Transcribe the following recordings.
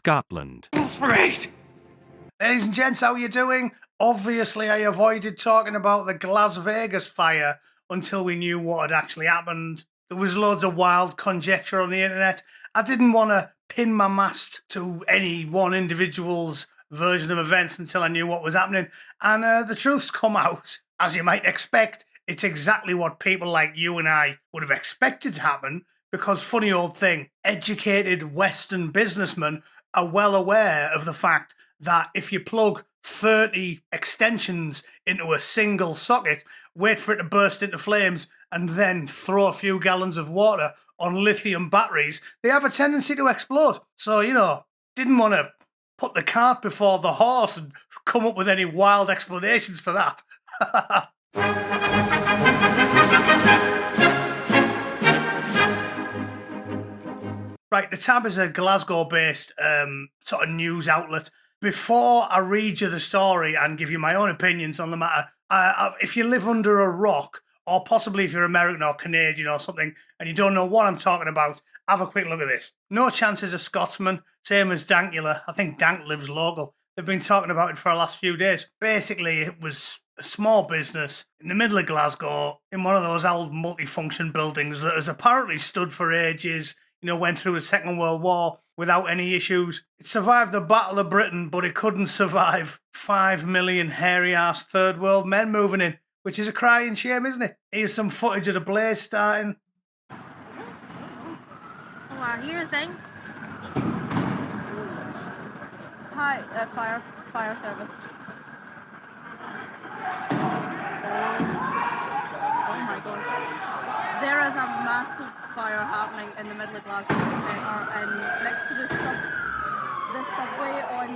Scotland. Great! Ladies and gents, how are you doing? Obviously, I avoided talking about the Las Vegas fire until we knew what had actually happened. There was loads of wild conjecture on the internet. I didn't want to pin my mast to any one individual's version of events until I knew what was happening. And the truth's come out. As you might expect, it's exactly what people like you and I would have expected to happen, because, funny old thing, educated Western businessmen are well aware of the fact that if you plug 30 extensions into a single socket, wait for it to burst into flames, and then throw a few gallons of water on lithium batteries, they have a tendency to explode. So, didn't want to put the cart before the horse and come up with any wild explanations for that. Right, The Tab is a Glasgow-based sort of news outlet. Before I read you the story and give you my own opinions on the matter, if you live under a rock, or possibly if you're American or Canadian or something, and you don't know what I'm talking about, have a quick look at this. No Chance is a Scotsman, same as Dankula. I think Dank lives local. They've been talking about it for the last few days. Basically, it was a small business in the middle of Glasgow in one of those old multifunction buildings that has apparently stood for ages, went through the Second World War without any issues. It survived the Battle of Britain, but it couldn't survive 5 million hairy-ass third world men moving in, which is a crying shame, isn't it? Here's some footage of the blaze starting. Oh, I hear a thing. Hi, fire service. Oh my god. There is a massive fire happening in the middle of Glasgow Centre and next to the subway on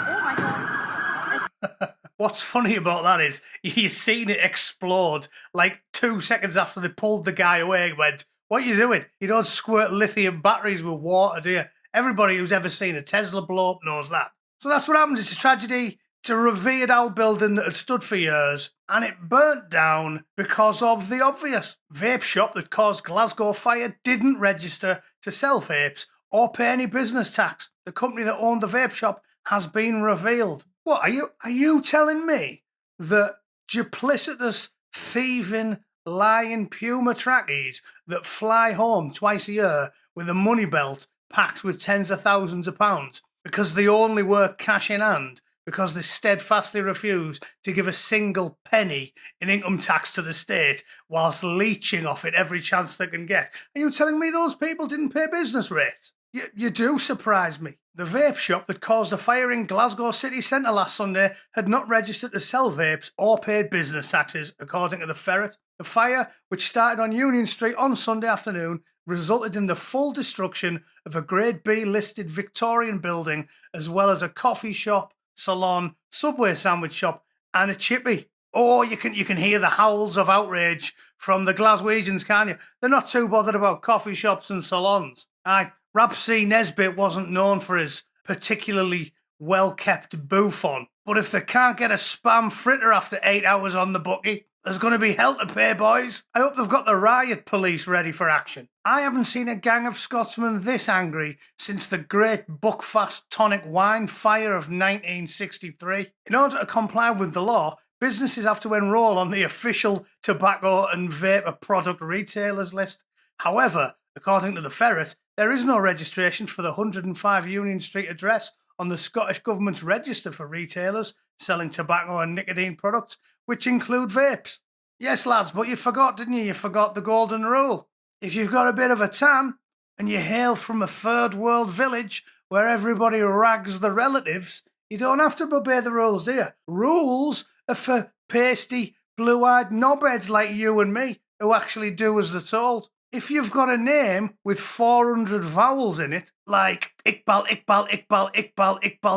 Oh my god. What's funny about that is you've seen it explode like 2 seconds after they pulled the guy away. He went, "What are you doing? You don't squirt lithium batteries with water, do you?" Everybody who's ever seen a Tesla blow up knows that. So that's what happens. It's a tragedy. It's a revered old building that had stood for years, and it burnt down because of the obvious. Vape shop that caused Glasgow fire didn't register to sell vapes or pay any business tax. The company that owned the vape shop has been revealed. What, are you telling me that duplicitous, thieving, lying Puma trackies that fly home twice a year with a money belt packed with tens of thousands of pounds because they only work cash in hand, because they steadfastly refuse to give a single penny in income tax to the state whilst leeching off it every chance they can get? Are you telling me those people didn't pay business rates? You do surprise me. The vape shop that caused a fire in Glasgow city centre last Sunday had not registered to sell vapes or paid business taxes, according to the Ferret. The fire, which started on Union Street on Sunday afternoon, resulted in the full destruction of a Grade B listed Victorian building, as well as a coffee shop, salon, Subway sandwich shop, and a chippy. Oh, you can hear the howls of outrage from the Glaswegians, can't you? They're not too bothered about coffee shops and salons. Aye, Rapsy Nesbitt wasn't known for his particularly well-kept bouffon, but if they can't get a spam fritter after 8 hours on the bookie, there's going to be hell to pay, boys. I hope they've got the riot police ready for action. I haven't seen a gang of Scotsmen this angry since the Great Buckfast Tonic Wine Fire of 1963. In order to comply with the law, businesses have to enrol on the official tobacco and vapor product retailers list. However, according to the Ferret, there is no registration for the 105 Union Street address on the Scottish Government's register for retailers selling tobacco and nicotine products, which include vapes. Yes, lads, but you forgot, didn't you? You forgot the golden rule. If you've got a bit of a tan and you hail from a third world village where everybody rags the relatives, you don't have to obey the rules, do you? Rules are for pasty, blue-eyed knobheads like you and me who actually do as they're told. If you've got a name with 400 vowels in it, like Iqbal, Iqbal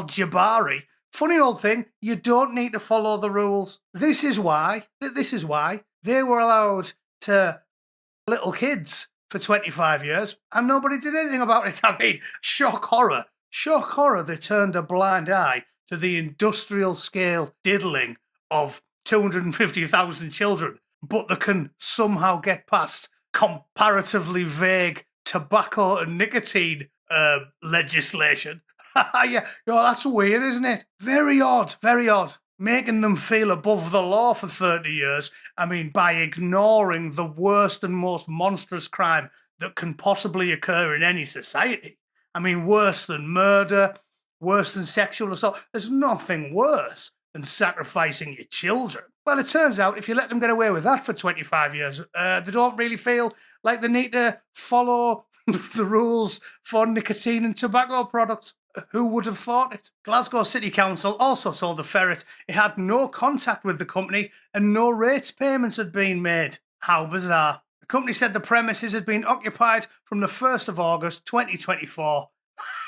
Jabari, funny old thing, you don't need to follow the rules. This is why they were allowed to little kids for 25 years and nobody did anything about it. I mean, shock horror, they turned a blind eye to the industrial scale diddling of 250,000 children, but they can somehow get past comparatively vague tobacco and nicotine legislation. Yeah, that's weird, isn't it? Very odd, very odd. Making them feel above the law for 30 years, I mean, by ignoring the worst and most monstrous crime that can possibly occur in any society. I mean, worse than murder, worse than sexual assault. There's nothing worse than sacrificing your children. Well, it turns out if you let them get away with that for 25 years, they don't really feel like they need to follow the rules for nicotine and tobacco products. Who would have thought it? Glasgow City Council also told the Ferret it had no contact with the company and no rates payments had been made. How bizarre. The company said the premises had been occupied from the 1st of August 2024.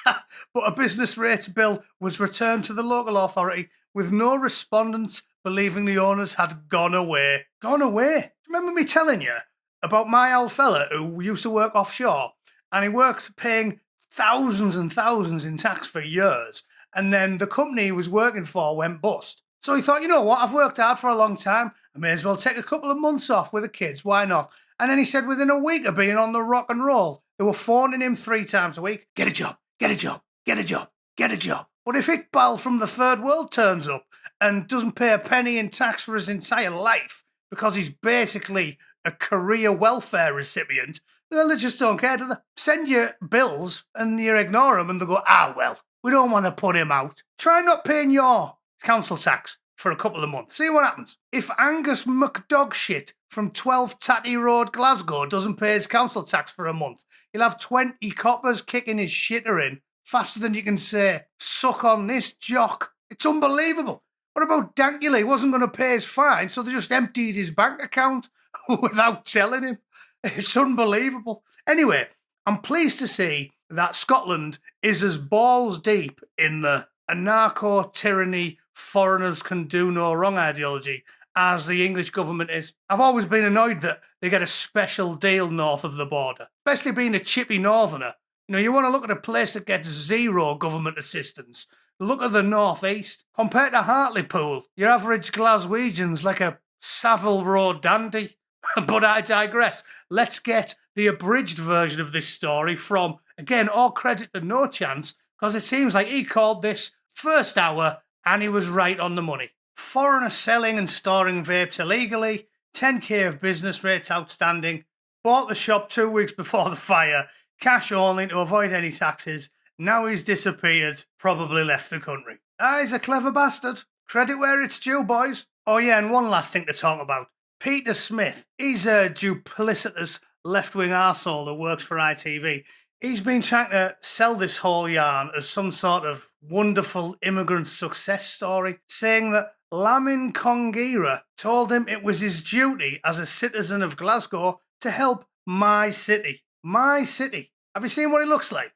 But a business rates bill was returned to the local authority with no respondents believing the owners had gone away. Gone away? Remember me telling you about my old fella who used to work offshore and he worked paying thousands and thousands in tax for years, and then the company he was working for went bust. So he thought, you know what, I've worked hard for a long time, I may as well take a couple of months off with the kids, why not? And then he said within a week of being on the rock and roll, they were phoning him 3 times a week, get a job, get a job, get a job, get a job. But if Iqbal from the third world turns up and doesn't pay a penny in tax for his entire life because he's basically a career welfare recipient, well, they just don't care, do they? Send you bills and you ignore them and they go, well, we don't want to put him out. Try not paying your council tax for a couple of months. See what happens. If Angus McDogshit from 12 Tatty Road, Glasgow doesn't pay his council tax for a month, he'll have 20 coppers kicking his shitter in faster than you can say, suck on this jock. It's unbelievable. What about Dankula? He wasn't going to pay his fine, so they just emptied his bank account without telling him. It's unbelievable. Anyway, I'm pleased to see that Scotland is as balls deep in the anarcho-tyranny, foreigners can do no wrong ideology as the English government is. I've always been annoyed that they get a special deal north of the border, especially being a chippy northerner. You know, you want to look at a place that gets zero government assistance. Look at the northeast. Compared to Hartlepool, your average Glaswegian's like a Savile Row dandy. But I digress. Let's get the abridged version of this story from, again, all credit to No Chance, because it seems like he called this first hour and he was right on the money. Foreigner selling and storing vapes illegally, 10k of business rates outstanding, bought the shop 2 weeks before the fire, cash only to avoid any taxes. Now he's disappeared, probably left the country. He's a clever bastard. Credit where it's due, boys. Oh yeah, and one last thing to talk about. Peter Smith, he's a duplicitous left-wing arsehole that works for ITV. He's been trying to sell this whole yarn as some sort of wonderful immigrant success story, saying that Lamin Congira told him it was his duty as a citizen of Glasgow to help my city. My city. Have you seen what he looks like?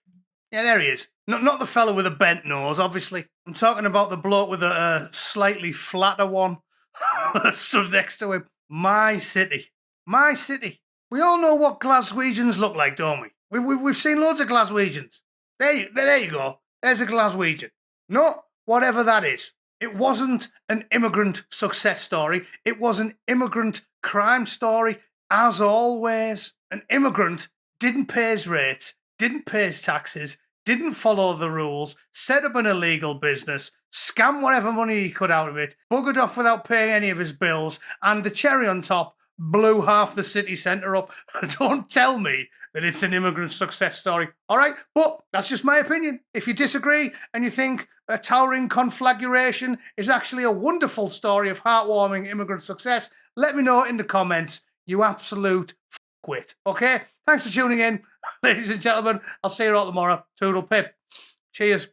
Yeah, there he is. Not the fellow with a bent nose, obviously. I'm talking about the bloke with a slightly flatter one that stood next to him. My city. My city. We all know what Glaswegians look like, don't we? We've seen loads of Glaswegians. There you go. There's a Glaswegian. Not whatever that is. It wasn't an immigrant success story. It was an immigrant crime story, as always. An immigrant didn't pay his rates, didn't pay his taxes, didn't follow the rules, set up an illegal business, scam whatever money he could out of it, buggered off without paying any of his bills, and the cherry on top, blew half the city centre up. Don't tell me that it's an immigrant success story. All right, but that's just my opinion. If you disagree and you think a towering conflagration is actually a wonderful story of heartwarming immigrant success, let me know in the comments, you absolute quit. Okay? Thanks for tuning in, ladies and gentlemen. I'll see you all tomorrow. Toodle pip. Cheers.